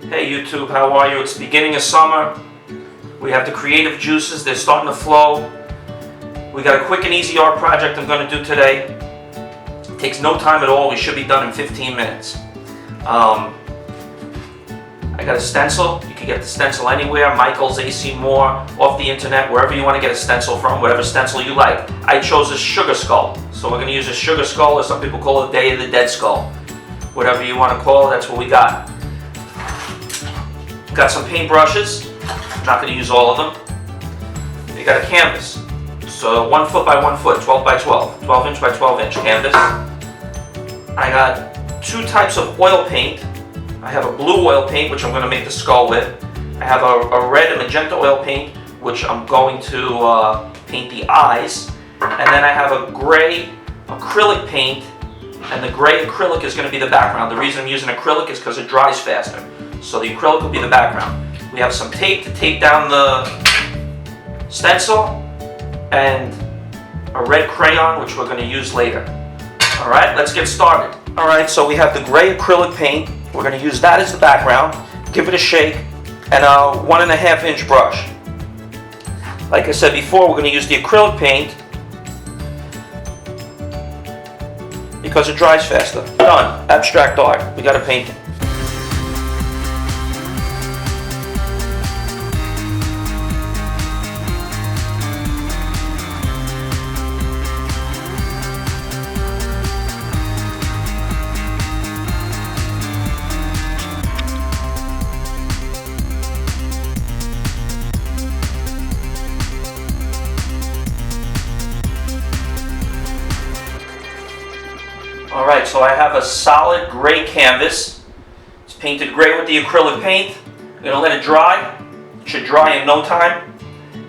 Hey YouTube, how are you? It's the beginning of summer. We have the creative juices, they're starting to flow. We got a quick and easy art project I'm going to do today. It takes no time at all, we should be done in 15 minutes. I got a stencil. You can get the stencil anywhere, Michael's, AC Moore, off the internet, wherever you want to get a stencil from, whatever stencil you like. I chose a sugar skull, so we're going to use a sugar skull, or some people call it Day of the Dead skull. Whatever you want to call it, that's what we got. Got some paint brushes. I'm not going to use all of them. You got a canvas. So 1 foot by 1 foot, 12 by 12, 12 inch by 12 inch canvas. I got 2 types of oil paint. I have a blue oil paint, which I'm going to make the skull with. I have a red and magenta oil paint, which I'm going to paint the eyes. And then I have a gray acrylic paint, and the gray acrylic is going to be the background. The reason I'm using acrylic is because it dries faster. So the acrylic will be the background. We have some tape to tape down the stencil, and a red crayon, which we're going to use later. Alright, let's get started. Alright, so we have the gray acrylic paint. We're going to use that as the background, give it a shake, and a 1.5 inch brush. Like I said before, we're going to use the acrylic paint because it dries faster. Done. Abstract art. We got a painting. Alright, so I have a solid gray canvas. It's painted gray with the acrylic paint. I'm going to let it dry. It should dry in no time.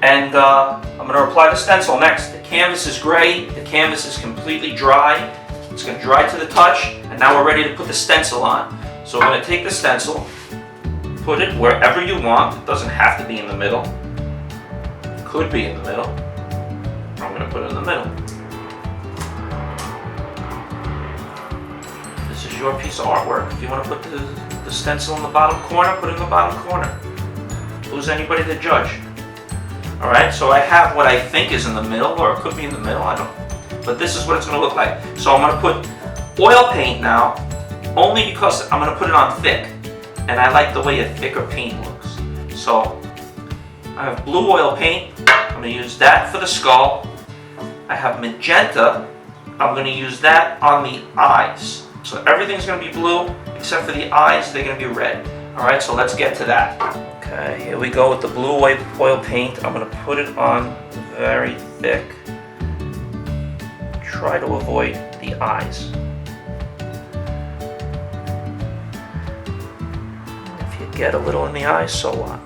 And I'm going to apply the stencil next. The canvas is gray. The canvas is completely dry. It's going to dry to the touch. And now we're ready to put the stencil on. So we're going to take the stencil, put it wherever you want. It doesn't have to be in the middle. It could be in the middle. I'm going to put it in the middle. This is your piece of artwork. If you want to put the stencil in the bottom corner, put it in the bottom corner. Who's anybody to judge? Alright, so I have what I think is in the middle, or it could be in the middle, I don't know. But this is what it's going to look like. So I'm going to put oil paint now, only because I'm going to put it on thick. And I like the way a thicker paint looks. So I have blue oil paint. I'm going to use that for the skull. I have magenta. I'm going to use that on the eyes. So everything's going to be blue, except for the eyes, they're going to be red. Alright, so let's get to that. Okay, here we go with the blue oil paint. I'm going to put it on very thick. Try to avoid the eyes. If you get a little in the eyes, so what?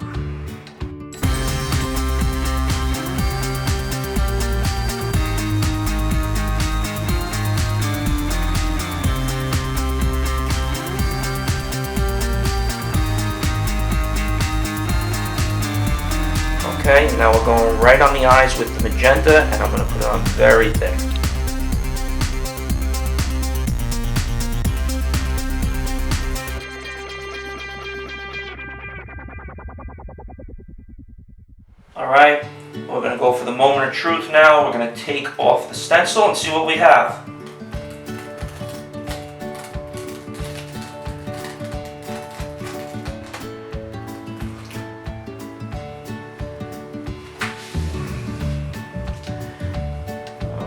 Okay, now we're going right on the eyes with the magenta, and I'm going to put it on very thick. Alright, we're going to go for the moment of truth now. We're going to take off the stencil and see what we have.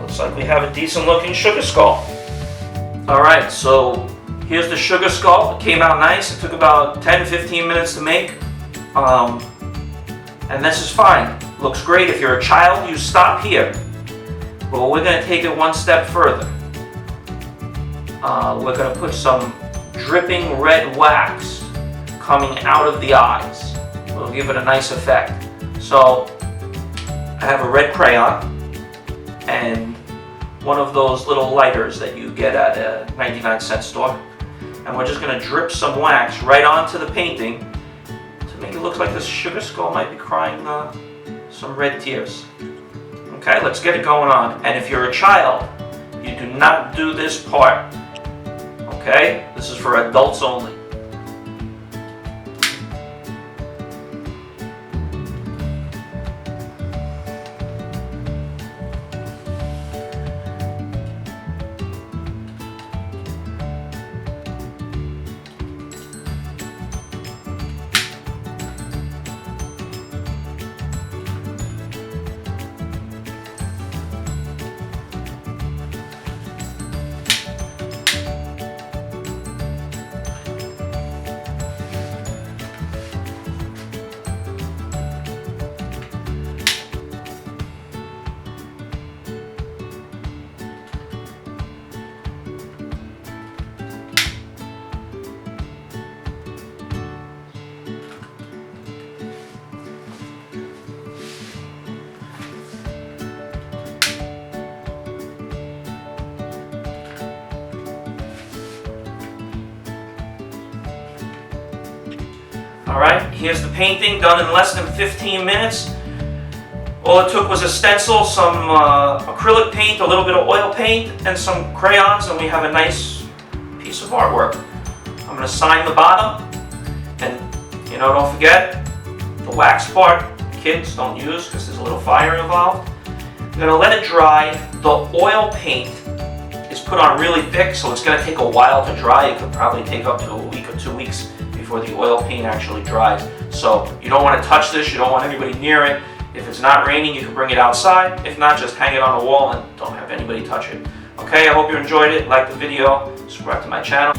Looks like we have a decent looking sugar skull. Alright, so here's the sugar skull. It came out nice. It took about 10-15 minutes to make. And this is fine. Looks great. If you're a child, you stop here. But we're going to take it one step further. We're going to put some dripping red wax coming out of the eyes. We'll give it a nice effect. So I have a red crayon and one of those little lighters that you get at a 99-cent store. And we're just going to drip some wax right onto the painting to make it look like this sugar skull might be crying some red tears. Okay, let's get it going on. And if you're a child, you do not do this part. Okay? This is for adults only. Alright, here's the painting done in less than 15 minutes. All it took was a stencil, some acrylic paint, a little bit of oil paint, and some crayons, and we have a nice piece of artwork. I'm going to sign the bottom, and don't forget the wax part. Kids don't use because there's a little fire involved. I'm going to let it dry. The oil paint is put on really thick, so it's going to take a while to dry. It could probably take up to a week or 2 weeks before the oil paint actually dries. So you don't want to touch this. You don't want anybody near it. If it's not raining, you can bring it outside. If not, just hang it on the wall and don't have anybody touch it. Okay, I hope you enjoyed it. Like the video, subscribe to my channel.